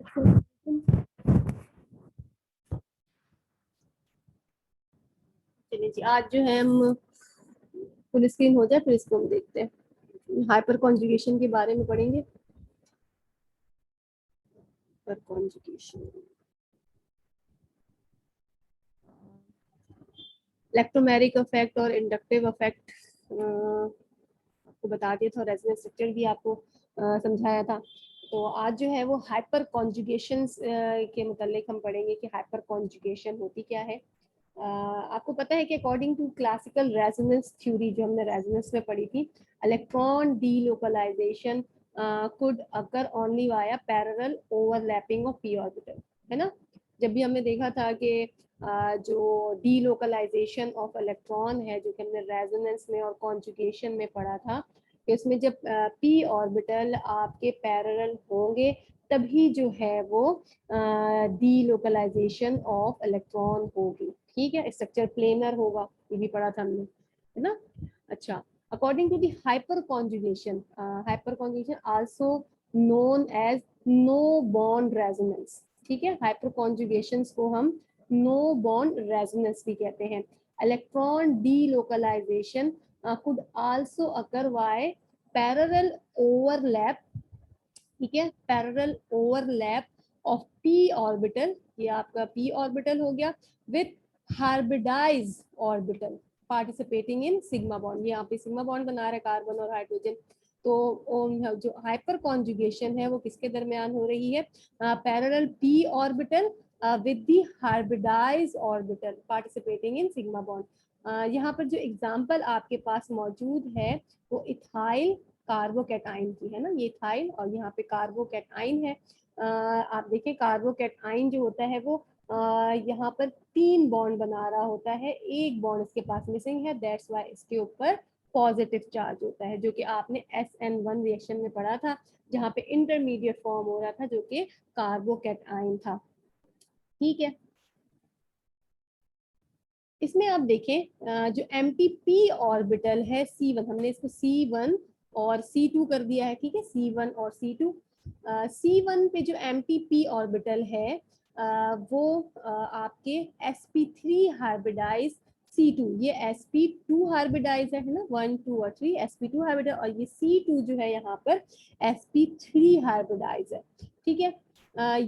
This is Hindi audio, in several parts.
चलिए जी, आज जो है हम फुल स्क्रीन हो जाए फिर इसको हम देखते हैं। हाइपर कॉन्जुगेशन के बारे में पढ़ेंगे। हाइपर कॉन्जुगेशन, इलेक्ट्रोमैग्नेटिक इफेक्ट और इंडक्टिव इफेक्ट आपको बता दिया था, रेजोनेंस स्ट्रक्चर भी आपको समझाया था। तो आज जो है वो हाइपर कॉन्जुगेशन के मुतालिक हम पढ़ेंगे कि हाइपर कॉन्जुगेशन होती क्या है। आपको पता है कि according to classical resonance theory जो हमने रेजोनेंस में पढ़ी थी, electron delocalization could occur only via parallel overlapping of p orbital, है ना। जब भी हमने देखा था कि जो डीलोकलाइजेशन ऑफ इलेक्ट्रॉन है, जो कि हमने रेजोनेंस में और कॉन्जुगेशन में पढ़ा था, कि उसमें जब पी ऑर्बिटल आपके पैरेलल होंगे तभी जो है वो डीलोकलाइजेशन ऑफ इलेक्ट्रॉन होगी। ठीक है, स्ट्रक्चर प्लेनर होगा, ये भी पढ़ा था हमने, है ना। अच्छा, according to the hyperconjugation also known as no bond resonance. ठीक है, हाइपर कॉन्जुगेशन को हम नो बॉन्ड रेजोनेंस भी कहते हैं। Electron delocalization could also occur by parallel overlap, ठीक है, parallel overlap of p orbital, ये आपका पी ऑर्बिटल हो गया, with hybridize orbital participating in sigma bond. यहाँ पे सिग्मा बॉन्ड बना रहा है कार्बन और हाइड्रोजन। तो जो हाइपर कॉन्जुगेशन है वो किसके दरमियान हो रही है? Parallel p orbital with the hybridize orbital participating in sigma bond. यहाँ पर जो एग्जांपल आपके पास मौजूद है वो इथाइल कार्बोकैटाइन की है ना, ये इथाइल और यहाँ पे कार्बोकैटाइन है। आप देखें कार्बोकैटाइन जो होता है वो यहाँ पर 3 बॉन्ड बना रहा होता है, एक बॉन्ड इसके पास मिसिंग है, दैट्स वाई इसके ऊपर पॉजिटिव चार्ज होता है, जो कि आपने SN1 रिएक्शन में पढ़ा था, जहाँ पे इंटरमीडिएट फॉर्म हो रहा था जो कि कार्बोकैटाइन था। ठीक है, इसमें आप देखें जो MTP ऑर्बिटल है C1, हमने इसको C1 और C2 कर दिया है। ठीक है, C1 और C2। C1 पे जो MTP ऑर्बिटल है वो आपके sp3 हाइब्रिडाइज C2, ये sp2 हाइब्रिडाइज है ना, 1 2 और 3 sp2 हाइब्रिडाइज, और ये C2 जो है यहाँ पर sp3 हाइब्रिडाइज है। ठीक है,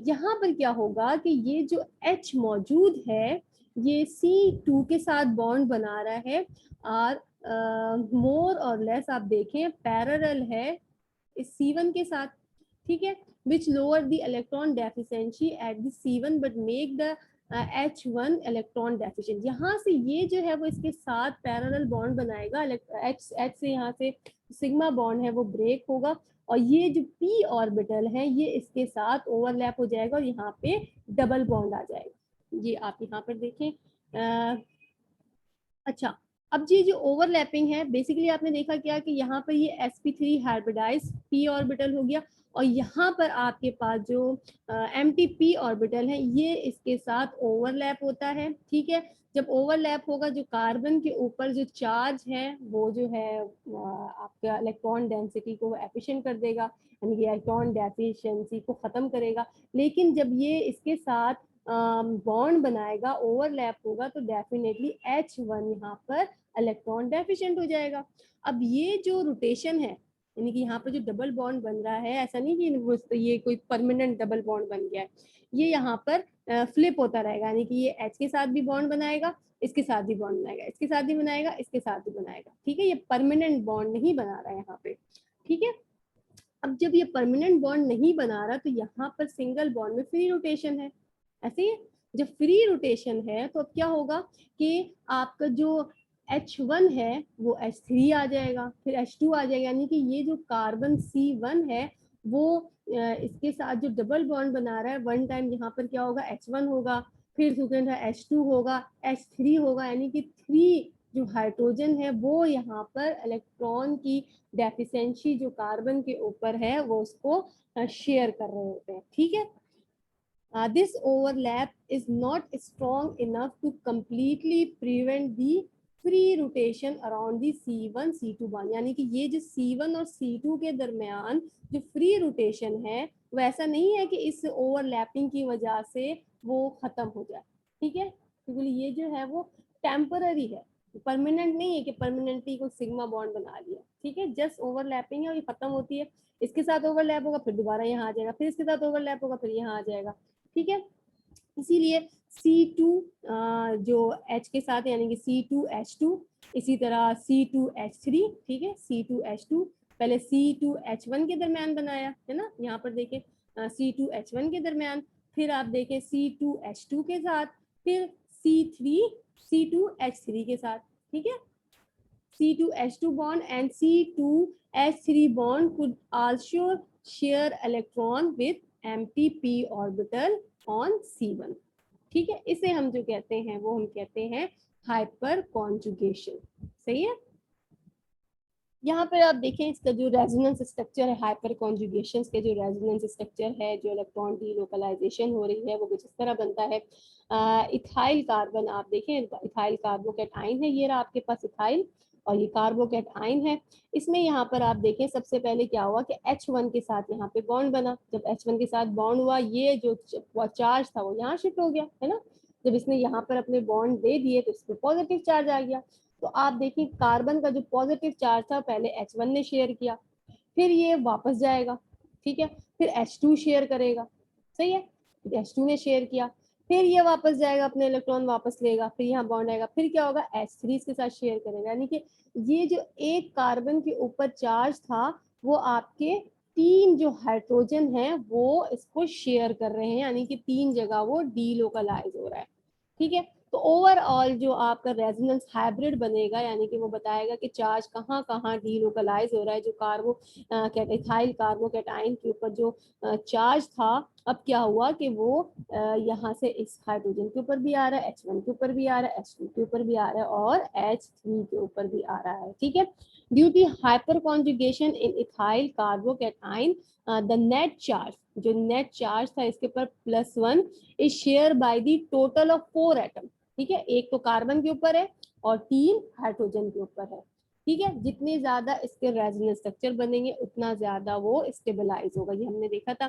यहाँ पर क्या होगा कि ये जो H मौजूद है ये C2 के साथ बॉन्ड बना रहा है और मोर और लेस आप देखें पैरेलल है इस C1 के साथ। ठीक है, which lower the electron deficiency at the C1 but make the H1 electron deficient। यहाँ से ये जो है वो इसके साथ पैरेलल बॉन्ड बनाएगा, H से यहाँ से सिग्मा बॉन्ड है वो ब्रेक होगा और ये जो p ऑर्बिटल है ये इसके साथ ओवरलैप हो जाएगा और यहाँ पे डबल बॉन्ड आ जाएगा। ये आप यहाँ पर देखें। अच्छा, अब ये जो ओवरलैपिंग है बेसिकली आपने देखा क्या कि यहाँ पर ये sp3 हाइब्रिडाइज p ऑर्बिटल हो गया और यहाँ पर आपके पास जो MTP ऑर्बिटल है ये इसके साथ ओवरलैप होता है। ठीक है, जब ओवरलैप होगा जो कार्बन के ऊपर जो चार्ज है वो जो है आपका इलेक्ट्रॉन डेंसिटी को एफिशिएंट कर देगा, यानी कि इलेक्ट्रॉन डेफिशिएंसी को खत्म करेगा। लेकिन जब ये इसके साथ बॉन्ड बनाएगा, ओवरलैप होगा, तो डेफिनेटली H1 यहाँ पर इलेक्ट्रॉन डेफिशिएंट हो जाएगा। अब ये जो रोटेशन है, यानी कि यहाँ पर जो डबल बॉन्ड बन रहा है, ऐसा नहीं कि ये कोई परमानेंट डबल बॉन्ड बन गया है, ये यहाँ पर फ्लिप होता रहेगा, यानी कि ये H के साथ भी बॉन्ड बनाएगा, इसके साथ भी बॉन्ड बनाएगा, इसके साथ भी बनाएगा, इसके साथ भी बनाएगा। ठीक है, ये परमानेंट बॉन्ड नहीं बना रहा है यहाँ पे। ठीक है, अब जब ये परमानेंट बॉन्ड नहीं बना रहा तो यहाँ पर सिंगल बॉन्ड में फ्री रोटेशन है। ऐसे ही जब फ्री रोटेशन है तो अब क्या होगा कि आपका जो H1 है वो H3 आ जाएगा, फिर H2 आ जाएगा, यानी कि ये जो कार्बन C1 है वो इसके साथ जो डबल बॉन्ड बना रहा है, वन टाइम यहाँ पर क्या होगा H1 होगा, फिर सेकेंड H2 होगा, H3 होगा, यानी कि 3 जो हाइड्रोजन है वो यहाँ पर इलेक्ट्रॉन की डेफिशिएंसी जो कार्बन के ऊपर है वो उसको शेयर कर रहे होते हैं। ठीक है, this overlap is not strong enough to completely prevent the free rotation around the C1 C2 bond, यानी कि ये जो C1 और C2 के दरमियान जो फ्री रोटेशन है वो ऐसा नहीं है कि इस ओवरलैपिंग की वजह से वो खत्म हो जाए, ठीक है, क्योंकि ये जो है वो टेम्पररी है, परमानेंट नहीं है कि परमानेंटली कोई सिग्मा बॉन्ड बना लिया, ठीक है, जस्ट ओवरलैपिंग है और ये खत्म होती है, इसके साथ ओवरलैप होगा फिर दोबारा यहाँ आ जाएगा, फिर इसके साथ ओवरलैप होगा फिर यहाँ आ जाएगा, ठीक है। इसीलिए C2 जो H के साथ यानी कि C2H2, इसी तरह C2H3, ठीक है, C2H2 पहले C2H1 के दरमियान बनाया है ना, यहाँ पर देखें C2H1 के दरमियान, फिर आप देखें C2H2 के साथ, फिर C2H3 के साथ, ठीक है। C2H2 bond and C2H3 bond could also share electron with empty p orbital on C1, ठीक है, इसे हम जो कहते हैं वो हम कहते हैं हाइपर कॉन्जुगेशन, सही है। यहाँ पर आप देखें इसका जो रेजोनेंस स्ट्रक्चर है, हाइपर कॉन्जुगेशन के जो रेजोनेंस स्ट्रक्चर है, जो इलेक्ट्रॉन डीलोकलाइजेशन हो रही है वो कुछ इस तरह बनता है। इथाइल कार्बन आप देखें, इथाइल कार्बोकैटाइन है, ये रहा आपके पास इथाइल और ये कार्बोकैटाइन है। इसमें यहाँ पर आप देखें सबसे पहले क्या हुआ कि H1 के साथ यहाँ पे बॉन्ड बना, जब H1 के साथ बॉन्ड हुआ ये जो चार्ज था वो यहाँ शिफ्ट हो गया है ना, जब इसने यहाँ पर अपने बॉन्ड दे दिए तो इस पर पॉजिटिव चार्ज आ गया। तो आप देखिए कार्बन का जो पॉजिटिव चार्ज था पहले H1 ने शेयर किया, फिर ये वापस जाएगा, ठीक है, फिर H2 शेयर करेगा, सही है, H2 ने शेयर किया, फिर ये वापस जाएगा अपने इलेक्ट्रॉन वापस लेगा, फिर यहाँ बॉन्ड आएगा, फिर क्या होगा H3 इसके साथ शेयर करेगा, यानी कि ये जो एक कार्बन के ऊपर चार्ज था वो आपके तीन जो हाइड्रोजन है वो इसको शेयर कर रहे हैं, यानी कि तीन जगह वो डीलोकलाइज हो रहा है, ठीक है। तो ओवरऑल जो आपका रेजोनेंस हाइब्रिड बनेगा, यानी कि वो बताएगा कि चार्ज कहाँ कहाँ डीलोकलाइज हो रहा है, जो इथाइल कार्बोकैटाइन के ऊपर जो चार्ज था अब क्या हुआ कि वो यहाँ से इस हाइड्रोजन के ऊपर भी आ रहा है, H1 के ऊपर भी आ रहा है, H2 के ऊपर भी आ रहा है और H3 के ऊपर भी आ रहा है, ठीक है। Due to hyperconjugation in ethyl carbocation the net charge, जो नेट चार्ज था इसके ऊपर +1 is share by the total of 4 atom, ठीक है, एक तो कार्बन के ऊपर है और 3 हाइड्रोजन के ऊपर है, ठीक है। जितने ज्यादा इसके रेजोनेंस स्ट्रक्चर बनेंगे उतना ज्यादा वो स्टेबलाइज होगा, ये हमने देखा था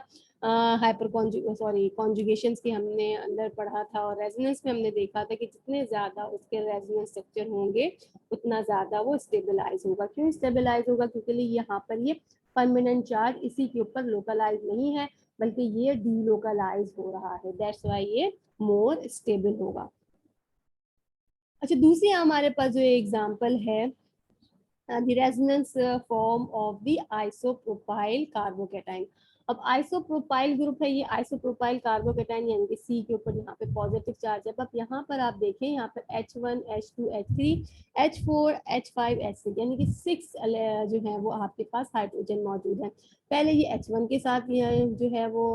हाइपर कॉन्जुगेशन की हमने अंदर पढ़ा था, और रेजोनेंस में हमने देखा था कि जितने ज्यादा उसके रेजोनेंस स्ट्रक्चर होंगे उतना ज्यादा वो स्टेबलाइज होगा। क्यों स्टेबलाइज होगा? क्योंकि यहाँ पर ये परमानेंट चार्ज इसी के ऊपर लोकलाइज नहीं है बल्कि ये डीलोकलाइज हो रहा है, दैट्स व्हाई ये मोर स्टेबल होगा। अच्छा, दूसरी हमारे पास जो एग्जांपल है the resonance form of the isopropyl carbocation। अब आइसोप्रोपाइल ग्रुप है, ये आइसोप्रोपाइल कार्बोकेटाइन यानी कि सी के ऊपर यहाँ पे पॉजिटिव चार्ज है। अब यहाँ पर आप देखें यहाँ पर H1 H2 H3 H4 H5 H6 यानी कि 6 जो है वो आपके पास हाइड्रोजन मौजूद है। पहले ये H1 के साथ जो है वो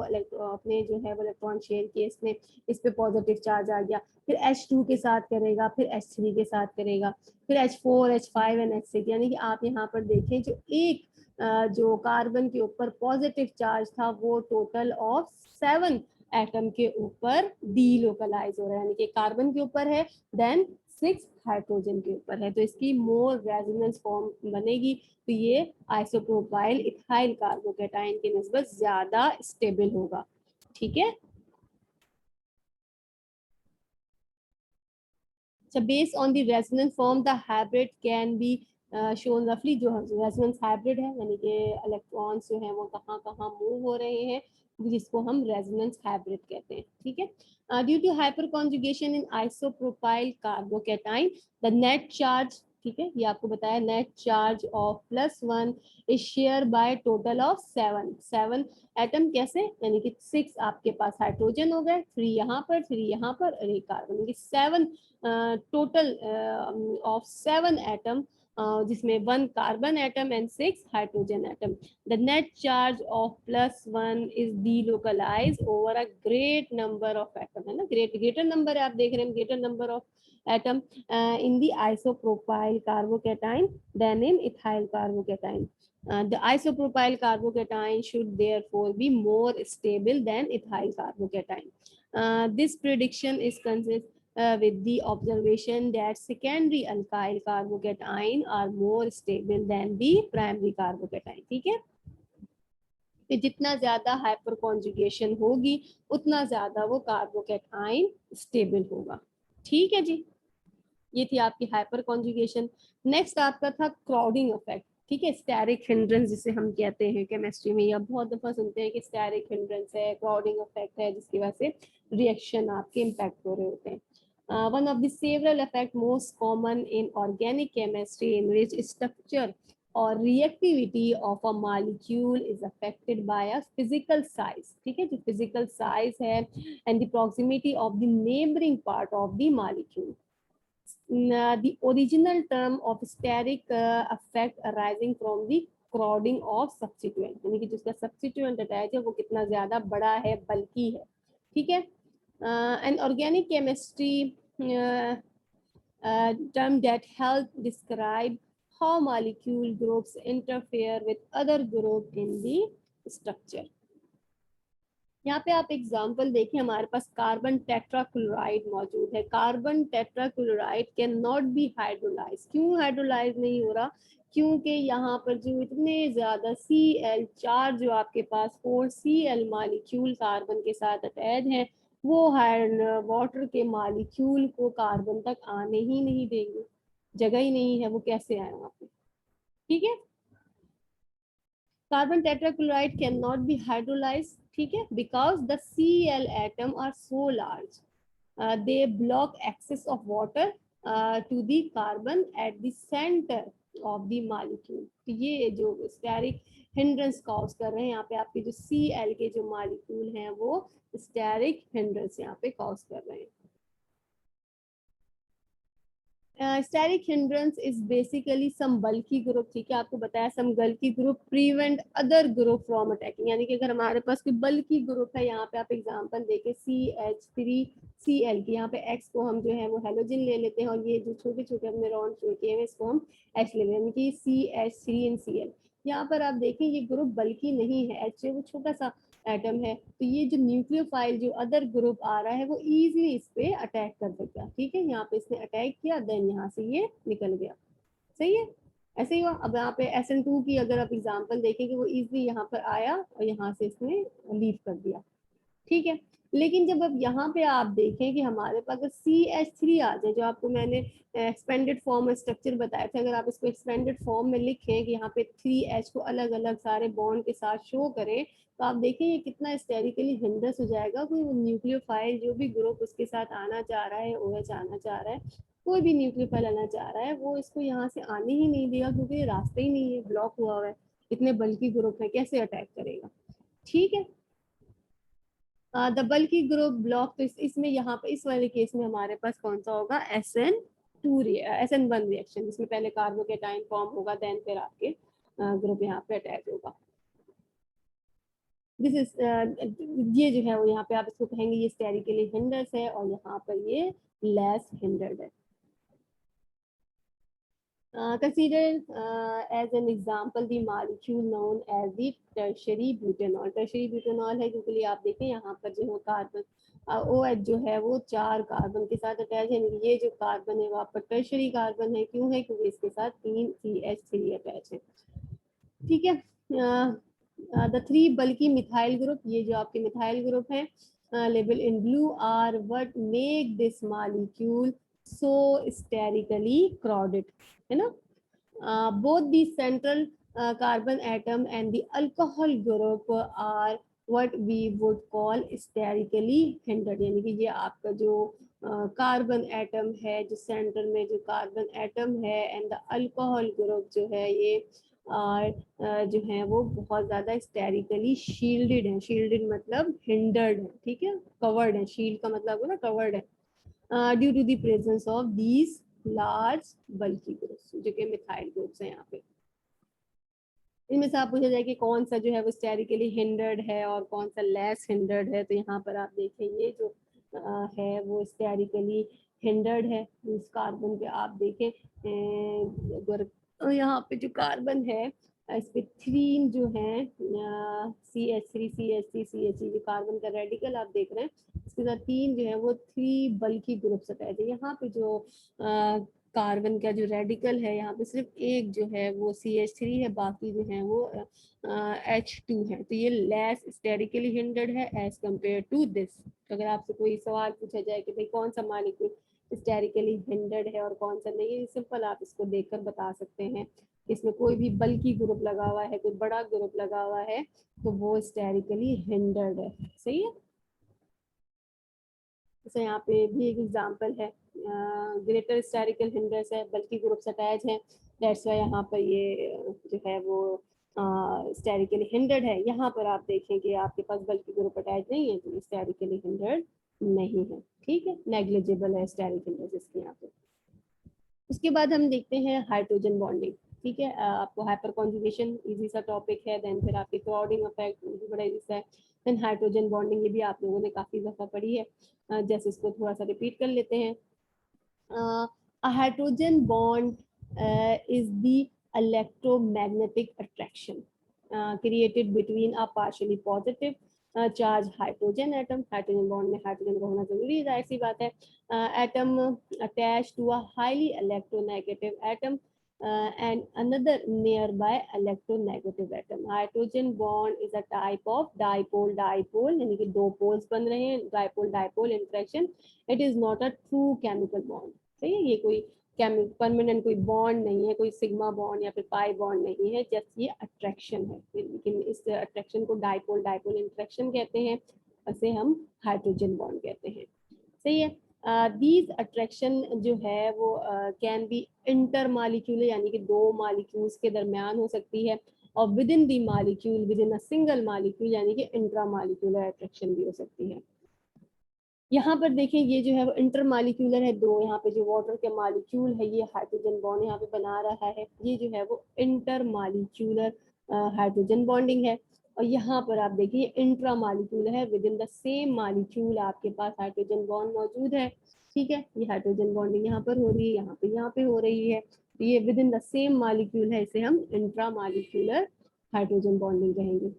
अपने जो है वो इलेक्ट्रॉन शेयर किए, इसमें इस पे पॉजिटिव चार्ज आ गया, फिर H2 के साथ करेगा, फिर H3 के साथ करेगा, फिर H4 H5 एंड H6, यानी कि आप यहाँ पर देखें जो एक जो कार्बन के ऊपर पॉजिटिव चार्ज था वो टोटल ऑफ 7 एटम के ऊपर डीलोकलाइज हो रहा है, यानी कि कार्बन के ऊपर है देन 6 हाइड्रोजन के ऊपर है, तो इसकी मोर रेजोनेंस फॉर्म बनेगी, तो ये आइसोप्रोपाइल इथाइल कार्बोकेटाइन के निस्बत ज्यादा स्टेबल होगा, ठीक है। So based on the resonance form, the hybrid can be shown roughly। जो रेजोनेंस हाइब्रिड है यानी कि इलेक्ट्रॉन्स जो हैं वो कहाँ कहाँ मूव हो रहे हैं, जिसको हम रेजोनेंस हाइब्रिड कहते हैं, ठीक है। Due to hyperconjugation in isopropyl carbocation the net charge, ठीक है, ये आपको बताया net charge of +1 is share by total of 7 atom, कैसे, यानी कि 6 आपके पास हाइड्रोजन हो गए, 3 यहाँ पर, 3 यहाँ पर और एक कार्बन, यानी कि 7 टोटल ऑफ 7 एटम, जिसमें 1 carbon atom and 6 hydrogen atom. The net charge of +1 is delocalize over a great number of atom, है ना, ग्रेटर नंबर है, आप देख रहे हैं greater number of atom in the isopropyl carbocation than in ethyl carbocation. The isopropyl carbocation should therefore be more stable than ethyl carbocation. This prediction is with the observation that secondary alkyl carbocation are more stable than the primary carbocation. ठीक है, कि जितना ज्यादा हाइपर कॉन्जुगेशन होगी उतना ज्यादा वो कार्बोकैटायन स्टेबल होगा। ठीक है जी, ये थी आपकी हाइपर कॉन्जुगेशन। नेक्स्ट आपका था क्राउडिंग इफेक्ट। ठीक है, स्टेरिक हिंड्रेंस जिसे हम कहते हैं केमिस्ट्री में, या बहुत दफा सुनते हैं कि स्टेरिक हिंड्रेंस है, क्राउडिंग इफेक्ट है, जिसकी वजह से रिएक्शन आपके इम्पैक्ट हो रहे होते हैं। one of the several effect most common in organic chemistry in which structure or reactivity of a molecule is affected by a physical size. ठीक है, जो physical size है and the proximity of the neighboring part of the molecule. The original term of steric effect arising from the crowding of substituent, यानी कि जिसका substituent अटैच है वो कितना ज्यादा बड़ा है, बल्कि है। ठीक है, an organic chemistry term that help describe how molecule groups interfere with other group in the structure. यहाँ पे आप एग्जाम्पल देखिए, हमारे पास कार्बन टेट्राक्लोराइड मौजूद है। Carbon tetrachloride can not be hydrolyse. क्यों हाइड्रोलाइज नहीं हो रहा? क्योंकि यहाँ पर जो इतने ज्यादा Cl4 जो आपके पास 4 Cl मॉलिक्यूल कार्बन के साथ अटैच हैं, वो वाटर के मॉलिक्यूल को कार्बन तक आने ही नहीं देंगे, जगह ही नहीं है, वो कैसे आए वहाँ पे। ठीक है, carbon tetrachloride can not be hydrolyze. ठीक है, because the Cl atom are so large, they block access of water to the carbon at the center of the molecule. तो ये जो स्टेरिक हिंड्रेंस कॉज कर रहे हैं, यहाँ पे आपके जो Cl के जो मॉलिक्यूल हैं वो स्टेरिक हिंड्रेंस यहाँ पे कॉज कर रहे हैं। Steric hindrance is basically some bulky group. ठीक है, आपको बताया some bulky group prevent other group from attacking, यानी कि अगर हमारे पास कोई बल्की ग्रुप है, यहाँ पे आप एग्जांपल देखें CH3Cl की, यहाँ पे X को हम जो है वो हेलोजन ले लेते हैं, और ये जो छोटे छोटे अपने रॉन्ड छोटे हैं इसको हम H ले लेते हैं, यानी कि CH3NCl। यहाँ पर आप देखें ये ग्रुप बल्कि नहीं है, H वो छोटा सा एटम है, तो ये जो न्यूक्लियोफाइल जो अदर ग्रुप आ रहा है वो इजीली इस पे अटैक कर देगा। ठीक है, यहाँ पे इसने अटैक किया, देन यहाँ से ये निकल गया। सही है, ऐसे ही हुआ। अब यहाँ पे SN2 की अगर आप एग्जांपल देखेंगे, वो इजीली यहाँ पर आया और यहाँ से इसने लीव कर दिया। ठीक है, लेकिन जब अब यहाँ पे आप देखें कि हमारे पास अगर CH3 आ जाए, जो आपको मैंने एक्सपेंडेड फॉर्म में स्ट्रक्चर बताया था, अगर आप इसको एक्सपेंडेड फॉर्म में लिखें कि यहाँ पे 3H को अलग अलग सारे बॉन्ड के साथ शो करें, तो आप देखें ये कितना स्टेरिकली हिंड्रेंस हो जाएगा। कोई न्यूक्लियोफाइल जो भी ग्रुप उसके साथ आना चाह रहा है, OH आना चाह रहा है, कोई भी न्यूक्लियोफाइल आना चाह रहा है, वो इसको यहाँ से आने ही नहीं देगा, क्योंकि रास्ता ही नहीं है, ब्लॉक हुआ हुआ है, इतने बल्कि ग्रुप है, कैसे अटैक करेगा। ठीक है, द बल्की ग्रुप ब्लॉक, तो इसमें यहाँ पे इस वाले केस में हमारे पास कौन सा होगा? SN1 रिएक्शन, जिसमें पहले कार्बोकेटाइन फॉर्म होगा, देन फिर आपके ग्रुप यहाँ पे अटैच होगा। दिस इज ये जो है वो यहाँ पे आप इसको कहेंगे ये स्टेरिकली हिंडर्स है, और यहाँ पर ये लेस हिंडर्ड है। Consider as an example the molecule known as the tertiary butanol. tertiary butanol है क्योंकि आप देखें यहाँ पर जो है कार्बन OH जो है वो 4 कार्बन के साथ अटैच है, ये जो कार्बन है वो आपका टर्शरी कार्बन है। क्यों है? क्योंकि इसके साथ 3 CH3 अटैच है। ठीक है, द 3 बल्कि मिथाइल ग्रुप, ये जो आपके मिथाइल ग्रुप है label in blue are what make this molecule so sterically crowded, है ना। Both the central carbon atom and the alcohol group are what we would call sterically hindered, यानी कि ये आपका जो कार्बन एटम है, जो सेंटर में जो कार्बन एटम है, एंड द अल्कोहल ग्रुप जो है ये जो है वो बहुत ज्यादा स्टेरिकली शील्डेड है। शील्डेड मतलब हिंडर्ड है। ठीक है, कवर्ड है, शील्ड का मतलब है ना कवर्ड है, due to the presence of these large bulky groups, जो कि मिथाइल ग्रुप्स हैं। यहाँ पे इनमें से आप पूछा जाए कि कौन सा जो है वो स्टेरिकली हिंडर्ड है और कौन सा लेस हिंडर्ड है, तो यहाँ पर आप देखें ये जो है वो स्टेरिकली हिंडर्ड है। इस कार्बन पे आप देखें अगर यहाँ पे जो कार्बन है इस पे 3 जो है CH3 CH3 CH3 जो कार्बन का रेडिकल आप देख रहे हैं, इस इसके साथ 3 जो है वो 3 बल्कि ग्रुप्स अटैच है। यहाँ पे जो कार्बन का जो रेडिकल है यहाँ पे सिर्फ एक जो है वो CH3 है, बाकी जो है वो H2 है। तो ये लेस स्टेरिकली हिंडर्ड है एज कम्पेयर टू दिस। तो अगर आपसे कोई सवाल पूछा जाए कि भाई कौन सा मॉलिक्यूल स्टेरिकली हिंडर्ड है और कौन सा नहीं है, सिंपल आप इसको देखकर बता सकते हैं। इसमें कोई भी बल्कि ग्रुप लगा हुआ है, कोई बड़ा ग्रुप लगा हुआ है, तो वो स्टेरिकली हिंडर्ड है। सही है। जैसे यहाँ पे भी एक एग्जांपल है, ग्रेटर स्टेरिकल हिंडर्स है, बल्कि ग्रुप्स अटैच है, दैट्स वाई यहाँ पर ये जो है वो स्टेरिकली हिंडर्ड है। यहाँ पर आप देखें कि आपके पास बल्कि ग्रुप अटैच नहीं है, तो स्टेरिकली हिंडर्ड नहीं है। ठीक है, नेग्लिजिबल है स्टेरिक हिंडर्स इसके यहाँ पे। उसके बाद हम देखते हैं हाइड्रोजन बॉन्डिंग। ठीक है, आपको हाइपर कॉन्जुगेशन इजी सा टॉपिक है, देन फिर आपके क्राउडिंग इफेक्ट भी बड़ा इजी सा है, देन हाइड्रोजन बॉन्डिंग, ये भी आप लोगों ने काफी दफा पढ़ी है। जैसे इसको थोड़ा सा रिपीट कर लेते हैं। A hydrogen bond is the electromagnetic attraction created between a partially positive charged hydrogen atom. Hydrogen bond में हाइड्रोजन का होना जरूरी है, जाहिर सी बात है। Atom attached to a highly electronegative atom and another nearby electronegative atom. Hydrogen bond is a type of dipole यानी कि दो पोल्स बन रहे हैं, dipole interaction. It is not a true chemical bond. सही है, ये कोई परमानेंट कोई बॉन्ड नहीं है, कोई सिग्मा बॉन्ड या फिर पाई बॉन्ड नहीं है, जस्ट ये अट्रैक्शन है। लेकिन इस अट्रैक्शन को डाइपोल इंट्रैक्शन कहते हैं, इसे हम हाइड्रोजन बॉन्ड कहते हैं। सही है। दीज अट्रैक्शन जो है वो कैन बी इंटर मालिक्यूल यानी कि दो मालिक्यूल्स के दरमियान हो सकती है, और with in the molecule, with in a single molecule यानी कि इंट्रा मालिक्यूलर अट्रैक्शन भी हो सकती है। यहाँ पर देखें, ये जो है वो इंटर मालिक्यूलर है, दो यहाँ पे जो वाटर के मालिक्यूल है, ये हाइड्रोजन बॉन्ड यहाँ पे बना रहा है, ये जो है वो इंटर मालिक्यूलर हाइड्रोजन बॉन्डिंग है। और यहाँ पर आप देखिए इंट्रा मालिक्यूलर है, with in the same molecule आपके पास हाइड्रोजन बॉन्ड मौजूद है। ठीक है, ये हाइड्रोजन बॉन्डिंग यहाँ पर हो रही है, यहाँ पे हो रही है, तो ये with in the same molecule है, इसे हम इंट्रा मालिक्यूलर हाइड्रोजन बॉन्डिंग कहेंगे।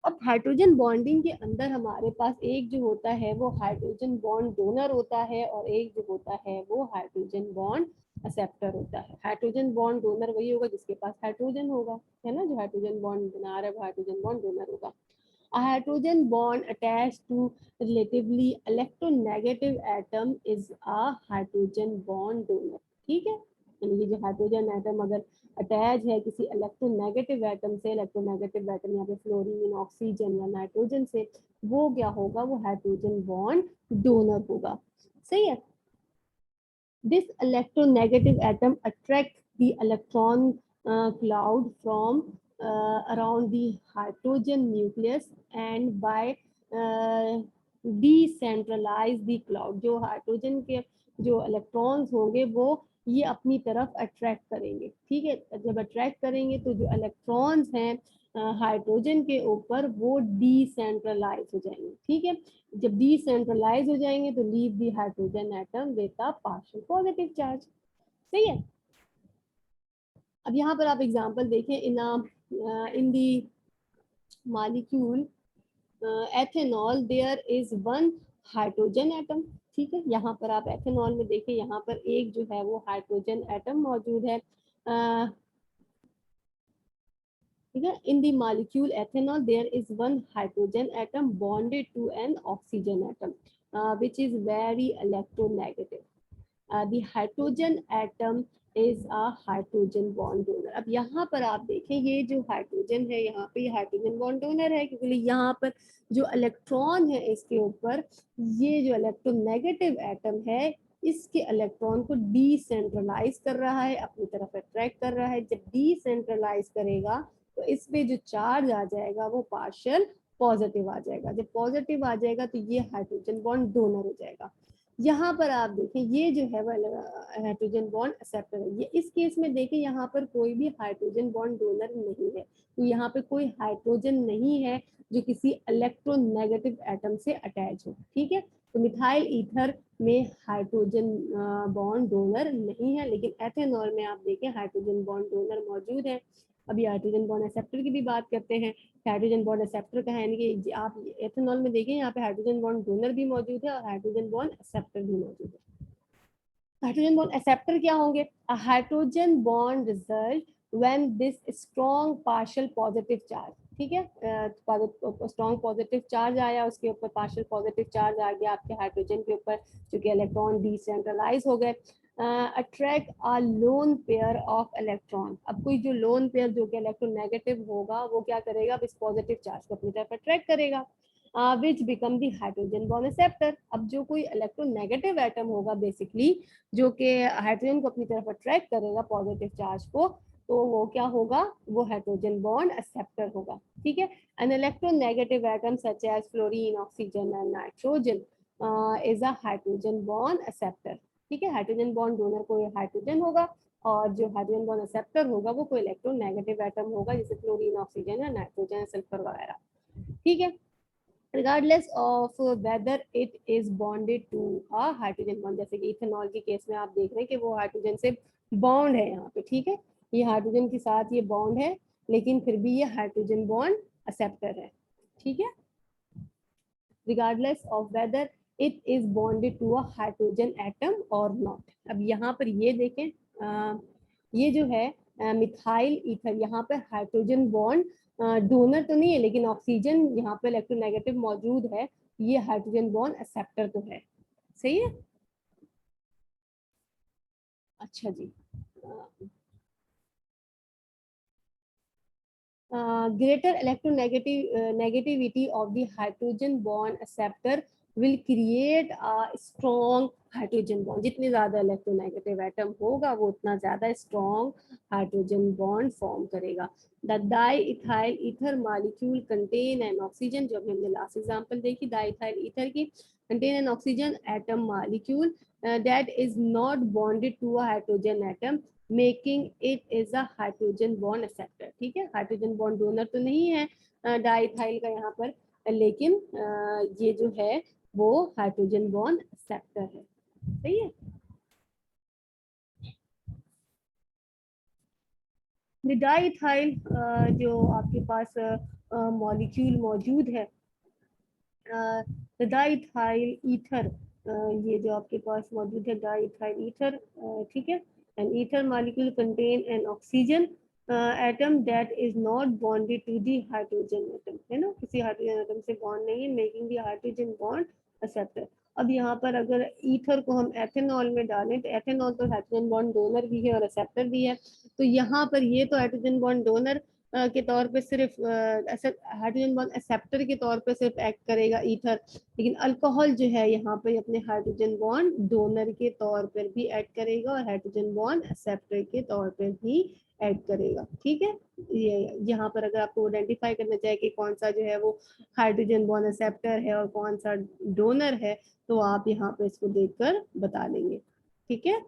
अब हाइड्रोजन बॉन्डिंग के अंदर हमारे पास एक जो होता है वो हाइड्रोजन बॉन्ड डोनर होता है, और एक जो होता है वो हाइड्रोजन बॉन्ड एक्सेप्टर होता है। हाइड्रोजन बॉन्ड डोनर वही होगा जिसके पास हाइड्रोजन होगा, है ना, जो हाइड्रोजन बॉन्ड बना रहा है वो हाइड्रोजन बॉन्ड डोनर होगा। A hydrogen bond attached to relatively electronegative atom is a hydrogen bond donor. ठीक है, यानी कि जो हाइड्रोजन एटम अगर अटैच है किसी इलेक्ट्रोनेगेटिव एटम से, इलेक्ट्रोनेगेटिव एटम यहाँ पे फ्लोरीन, ऑक्सीजन या नाइट्रोजन से, वो क्या होगा, वो हाइड्रोजन बॉन्ड डोनर होगा। सही है। This electronegative atom attracts the electron cloud from around the hydrogen nucleus and by decentralize the cloud. जो हाइड्रोजन के जो इलेक्ट्रॉन्स होंगे वो ये अपनी तरफ अट्रैक्ट करेंगे। ठीक है, जब अट्रैक्ट करेंगे तो जो इलेक्ट्रॉन्स हैं हाइड्रोजन के ऊपर वो डिसेंट्रलाइज हो जाएंगे। ठीक है, जब डिसेंट्रलाइज हो जाएंगे तो leave the hydrogen atom with a partial positive charge. सही है। अब यहाँ पर आप एग्जांपल देखें, in the molecule ethanol there is one hydrogen atom. ठीक है, यहाँ पर आप एथेनॉल में देखें, यहाँ पर एक जो है वो हाइड्रोजन एटम मौजूद है। ठीक है, in the molecule ethanol there is one hydrogen atom bonded to an oxygen atom which is very electronegative. The hydrogen atom is a hydrogen bond donor. अब यहाँ पर आप देखें, ये जो हाइड्रोजन है यहाँ पे ये हाइड्रोजन बॉन्ड डोनर है, क्योंकि यहाँ पर जो इलेक्ट्रॉन है इसके ऊपर, ये जो इलेक्ट्रोनेगेटिव एटम है इसके इलेक्ट्रॉन को डिसेंट्रलाइज कर रहा है, अपनी तरफ अट्रैक्ट कर रहा है। जब डिसेंट्रलाइज करेगा तो इस पे जो चार्ज आ जाएगा वो पार्शियल पॉजिटिव आ जाएगा। जब पॉजिटिव आ जाएगा तो ये हाइड्रोजन बॉन्ड डोनर हो जाएगा। यहाँ पर आप देखें, ये जो है वो हाइड्रोजन बॉन्ड एक्सेप्टर है। ये इस केस में देखें, यहाँ पर कोई भी हाइड्रोजन बॉन्ड डोनर नहीं है, तो यहाँ पे कोई हाइड्रोजन नहीं है जो किसी इलेक्ट्रोनेगेटिव एटम से अटैच हो। ठीक है, तो मिथाइल ईथर में हाइड्रोजन बॉन्ड डोनर नहीं है, लेकिन एथेनॉल में आप देखें हाइड्रोजन बॉन्ड डोनर मौजूद है। अभी हाइड्रोजन बॉन्ड एक्सेप्टर की भी बात करते हैं। हाइड्रोजन बॉन्ड एक्सेप्टर का है, यानी कि आप एथेनॉल में देखें यहाँ पे हाइड्रोजन बॉन्ड डोनर भी मौजूद है और हाइड्रोजन बॉन्ड एक्सेप्टर भी मौजूद है। हाइड्रोजन बॉन्ड एक्सेप्टर क्या होंगे? अ hydrogen bond result when this strong partial positive charge, ठीक है, स्ट्रॉन्ग पॉजिटिव चार्ज आया, उसके ऊपर पार्शियल पॉजिटिव चार्ज आ गया आपके हाइड्रोजन के ऊपर, क्योंकि इलेक्ट्रॉन डिसेंट्रलाइज हो गए, attract a lone pair of electron. अब कोई जो लोन पेयर जो कि इलेक्ट्रोनेगेटिव होगा वो क्या करेगा? अब इस पॉजिटिव चार्ज को अपनी तरफ अट्रैक्ट करेगा, विच become the hydrogen bond acceptor. अब जो कोई इलेक्ट्रोनेगेटिव एटम होगा बेसिकली, जो कि हाइड्रोजन को अपनी तरफ अट्रैक्ट करेगा पॉजिटिव चार्ज को, तो वो क्या होगा? वो हाइड्रोजन बॉन्ड एक्सेप्टर होगा, ठीक है। An electronegative atom such as fluorine, oxygen and nitrogen is a hydrogen bond acceptor, ठीक है। हाइड्रोजन बॉन्ड डोनर कोई हाइड्रोजन होगा और जो हाइड्रोजन बॉन्ड एक्सेप्टर होगा वो कोई इलेक्ट्रोनेगेटिव एटम होगा, जैसे फ्लोरीन, ऑक्सीजन या नाइट्रोजन, सल्फर वगैरह, ठीक है। regardless of whether it is bonded to a hydrogen bond, जैसे कि इथेनॉल के केस में आप देख रहे हैं कि वो हाइड्रोजन से बॉन्ड है यहाँ पे, ठीक है, ये हाइड्रोजन के साथ ये बॉन्ड है, लेकिन फिर भी ये हाइड्रोजन बॉन्ड एक्सेप्टर है, ठीक है। regardless of whether it is bonded to a hydrogen atom or not। अब यहाँ पर ये देखें, ये जो है मिथाइल ईथर, यहाँ पर हाइड्रोजन बॉन्ड डोनर तो नहीं है, लेकिन ऑक्सीजन यहाँ पे इलेक्ट्रोनेगेटिव मौजूद है, ये हाइड्रोजन बॉन्ड एक्सेप्टर तो है, सही है। अच्छा जी, greater electronegativity of the hydrogen bond acceptor will create a strong hydrogen bond। जितने ज्यादा इलेक्ट्रोनेगेटिव एटम होगा वो उतना ज्यादा स्ट्रॉन्ग हाइड्रोजन बॉन्ड फॉर्म करेगा। The diethyl ether molecule contain an oxygen, जो हमने लास्ट एग्जांपल देखी डाइइथाइल ईथर की, contain an oxygen atom molecule that is not bonded to a hydrogen atom, making it is a hydrogen bond acceptor, ठीक है। हाइड्रोजन बॉन्ड डोनर तो नहीं है डाइथाइल का यहाँ पर, लेकिन ये जो है वो हाइड्रोजन बॉन्ड एक्सेप्टर है, सही है। डाइथाइल जो आपके पास मॉलिक्यूल मौजूद है, डाइथाइल ईथर, ये जो आपके पास मौजूद है डाइथाइल ईथर, ठीक है, an ether molecule contain an oxygen atom that is not bonded to the hydrogen atom, है ना, किसी हाइड्रोजन एटम से बॉन्ड नहीं है, making the hydrogen bond acceptor. अब यहाँ पर अगर ईथर को हम एथेनॉल में डालें, तो एथेनॉल तो हाइड्रोजन बॉन्ड डोनर भी है और एक्सेप्टर भी है, तो यहाँ पर ये तो हाइड्रोजन बॉन्ड डोनर के तौर पे सिर्फ हाइड्रोजन बॉन्ड एक्सेप्टर के तौर पे सिर्फ एक्ट करेगा ईथर, लेकिन अल्कोहल जो है यहाँ पे अपने हाइड्रोजन बॉन्ड डोनर के तौर पर भी एक्ट करेगा और हाइड्रोजन बॉन्ड एक्सेप्टर के तौर पर भी एक्ट करेगा, ठीक है। ये यहाँ पर अगर आपको आइडेंटिफाई करना चाहे कि कौन सा जो है वो हाइड्रोजन बॉन्ड एक्सेप्टर है और कौन सा डोनर है, तो आप यहाँ पे इसको देखकर बता देंगे, ठीक है।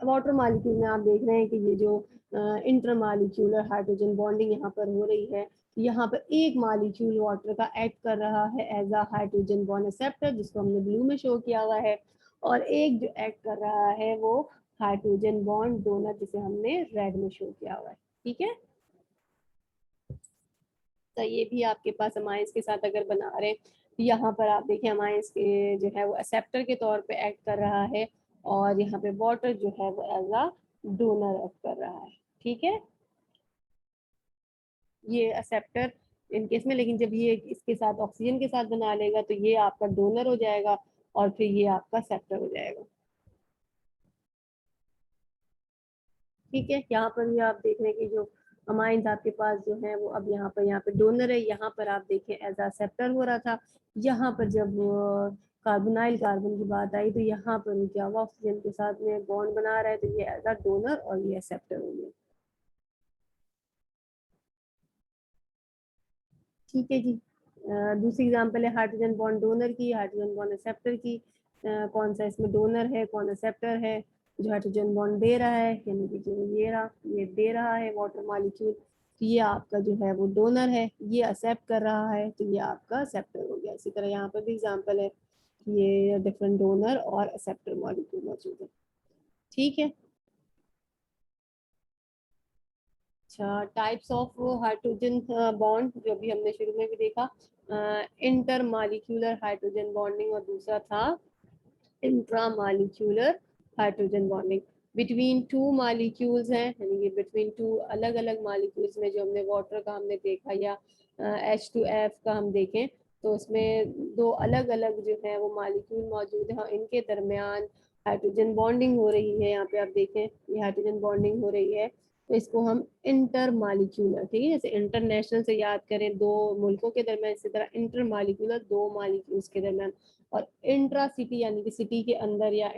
वाटर मॉलिक्यूल में आप देख रहे हैं कि ये जो इंटर मॉलिक्यूलर हाइड्रोजन बॉन्डिंग यहाँ पर हो रही है, यहाँ पर एक मॉलिक्यूल वाटर का एक्ट कर रहा है as a hydrogen bond acceptor, जिसको हमने ब्लू में शो किया हुआ है, और एक जो एक्ट कर रहा है वो हाइड्रोजन बॉन्ड डोनर, जिसे हमने रेड में शो किया हुआ है, ठीक है। तो ये भी आपके पास अमाइंस के साथ अगर बना रहे हैं, यहाँ पर आप देखें अमाइंस के जो है वो एक्सेप्टर के तौर पे एक्ट कर रहा है, और यहाँ पे वाटर जो है वो एज अ डोनर एक्ट कर रहा है, ठीक है। ये एक्सेप्टर इन केस में, लेकिन जब ये इसके साथ ऑक्सीजन के साथ बना लेगा तो ये आपका डोनर हो जाएगा और फिर ये आपका एक्सेप्टर हो जाएगा, ठीक है। यहाँ पर भी आप देख रहे हैं कि जो अमाइंस आपके पास जो है वो अब यहाँ पे डोनर है, यहाँ पर आप देखें एज एक्सेप्टर हो रहा था, यहाँ पर जब कार्बोनाइल कार्बन की बात आई तो यहाँ पर क्या हुआ, ऑक्सीजन के साथ में बॉन्ड बना रहा है, तो ये एज अ डोनर और ये एक्सेप्टर हो गया, ठीक है जी। दूसरी एग्जांपल है हाइड्रोजन बॉन्ड डोनर की, हाइड्रोजन बॉन्ड एक्सेप्टर की। कौन सा इसमें डोनर है, कौन एक्सेप्टर है? जो हाइड्रोजन बॉन्ड दे रहा है, यानी कि जो ये रहा, ये दे रहा है वाटर मॉलिक्यूल, तो ये आपका जो है वो डोनर है, ये एक्सेप्ट कर रहा है, तो ये आपका एक्सेप्टर हो गया। इसी तरह यहाँ पर भी एग्जांपल है ये डिफरेंट डोनर और एक्सेप्टर मॉलिक्यूल मौजूद है। ठीक है। अच्छा, टाइप्स ऑफ हाइड्रोजन बॉन्ड जो भी हमने शुरू में भी देखा, इंटर मालिक्यूलर हाइड्रोजन बॉन्डिंग और दूसरा था intramolecular hydrogen bonding. Between two molecules हैं, यानी कि बिटवीन टू अलग अलग मॉलिक्यूल्स में, जो हमने वाटर का हमने देखा या H2F का हम देखें, तो इसमें दो अलग अलग जो है वो मॉलिक्यूल मौजूद है, इनके दरमियान हाइड्रोजन बॉन्डिंग हो रही है। यहाँ पे आप देखें ये हाइड्रोजन बॉन्डिंग हो रही है, तो इसको हम इंटर मालिक्यूलर, ठीक है, जैसे इंटरनेशनल से याद करें दो मुल्कों के दरमियान, इसी तरह इंटर मालिक्यूलर दो मालिक्यूल्स के दरमियान, और इंट्रा सिटी यानी कि सिटी के अंदर या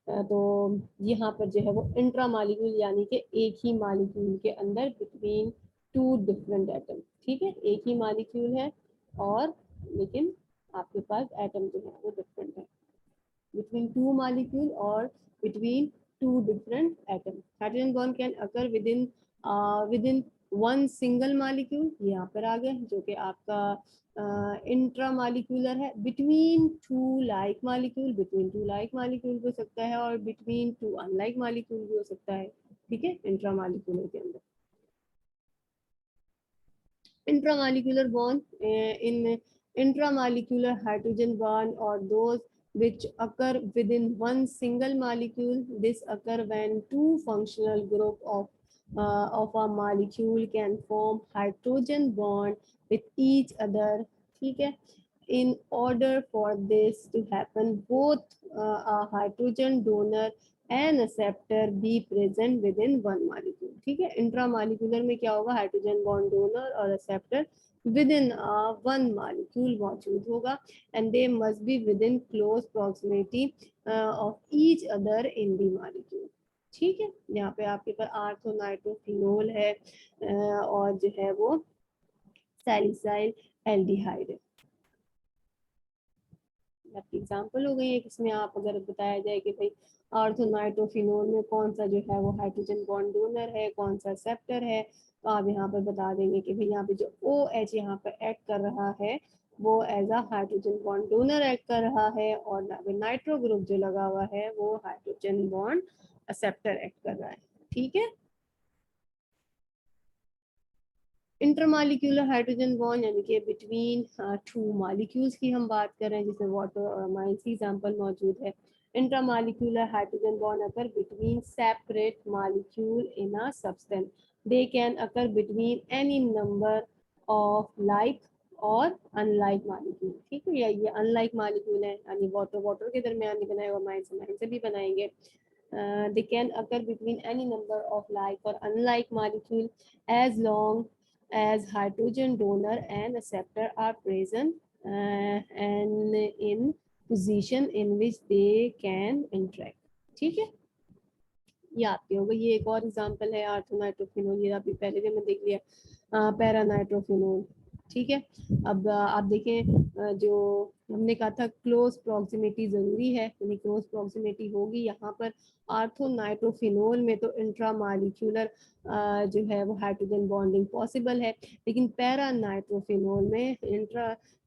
तो यहाँ पर जो है वो इंट्रा मालिक्यूल यानी कि एक ही मालिक्यूल के अंदर बिटवीन टू डिफरेंट एटम। ठीक है, एक ही मालिक्यूल है और लेकिन आपके पास एटम जो है वो डिफरेंट है, between two molecule or between two different atoms. Hydrogen bond can occur within one single molecule, ये यहाँ पर आ गया, जो कि आपका इंट्रामॉलिक्यूलर है, between two like molecule, between two like molecule हो सकता है और बिटवीन टू अनलाइक मॉलिक्यूल भी हो सकता है। ठीक है, इंट्रामॉलिक्यूलर के अंदर intramolecular bond in intramolecular hydrogen bond or those which occur within one single molecule. This occur when two functional group of a molecule can form hydrogen bond with each other. ठीक है, in order for this to happen, both a hydrogen donor and acceptor be present within one molecule. ठीक है, इंट्रामॉलिक्यूलर में क्या होगा, हाइड्रोजन बॉन्ड डोनर और acceptor within one molecule मौजूद होगा, and they must be within close proximity of each other in the molecule. ठीक है, यहाँ पे आपके पास आर्थो नाइट्रोफिनोल है और जो है वो सैलिसाइल एल्डिहाइड है। आपकी एग्जाम्पल हो गई है, इसमें आप अगर बताया जाए कि भाई ऑर्थोनाइट्रोफिनोल में कौन सा जो है वो हाइड्रोजन बॉन्ड डोनर है, कौन सा एक्सेप्टर है, तो आप यहाँ पर बता देंगे कि भाई यहाँ पे जो OH यहाँ पर एक्ट कर रहा है वो as a hydrogen bond donor act कर रहा है, और नाइट्रो ग्रुप जो लगा हुआ है वो हाइड्रोजन बॉन्ड एक्सेप्टर एक्ट कर रहा है। ठीक है, इंटरमॉलिक्यूलर हाइड्रोजन बॉन्ड यानी कि बिटवीन टू मॉलिक्यूल्स की हम बात कर रहे हैं, जिसमें वाटर और अमाइंस की एग्जांपल मौजूद है। Intermolecular hydrogen bond occur between separate molecule in a substance, they can occur between any number of like और अनलाइक मॉलिक्यूल। ठीक है, ये अनलाइक मॉलिक्यूल है, यानी वाटर वाटर के दरमियान नहीं बनाए, अमाइंस अमाइंस से भी बनाएंगे। They can occur between any number of like or unlike molecule as long as hydrogen donor and acceptor are present and in position in which they can interact. ठीक है, ये आपके हो गई। ये एक और एग्जांपल है आर्थोनाइट्रोफिनोल, ये अभी पहले भी हमने देख लिया, पैरानाइट्रोफिनोल। ठीक है, अब आप देखें जो हमने कहा था क्लोज प्रॉक्सिमिटी जरूरी है, यानी क्लोज प्रॉक्सिमिटी होगी यहाँ पर। आर्थोनाइट्रोफिनोल में तो इंट्रामॉलिक्यूलर जो है वो हाइड्रोजन बॉन्डिंग पॉसिबल है, लेकिन पैरानाइट्रोफिनोल में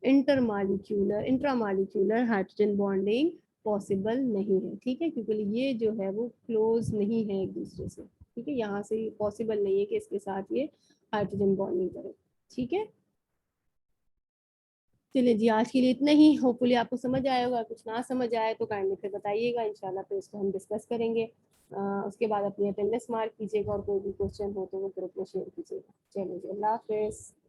इंट्रामॉलिक्यूलर हाइड्रोजन बॉन्डिंग पॉसिबल नहीं है। ठीक है, क्योंकि ये जो है वो क्लोज नहीं है एक दूसरे से। ठीक है, यहाँ से पॉसिबल नहीं है कि इसके साथ ये हाइड्रोजन बॉन्डिंग करे। ठीक है, चलिए जी, आज के लिए इतना ही। होपफुली आपको समझ आया होगा, कुछ ना समझ आए तो काइंडली फिर बताइएगा, इंशाल्लाह फिर उसको हम डिस्कस करेंगे। उसके बाद अपनी अटेंडेंस मार्क कीजिएगा और कोई भी क्वेश्चन हो तो वो ग्रुप में शेयर कीजिएगा। चलिए जी, अल्लाह हाफिज़।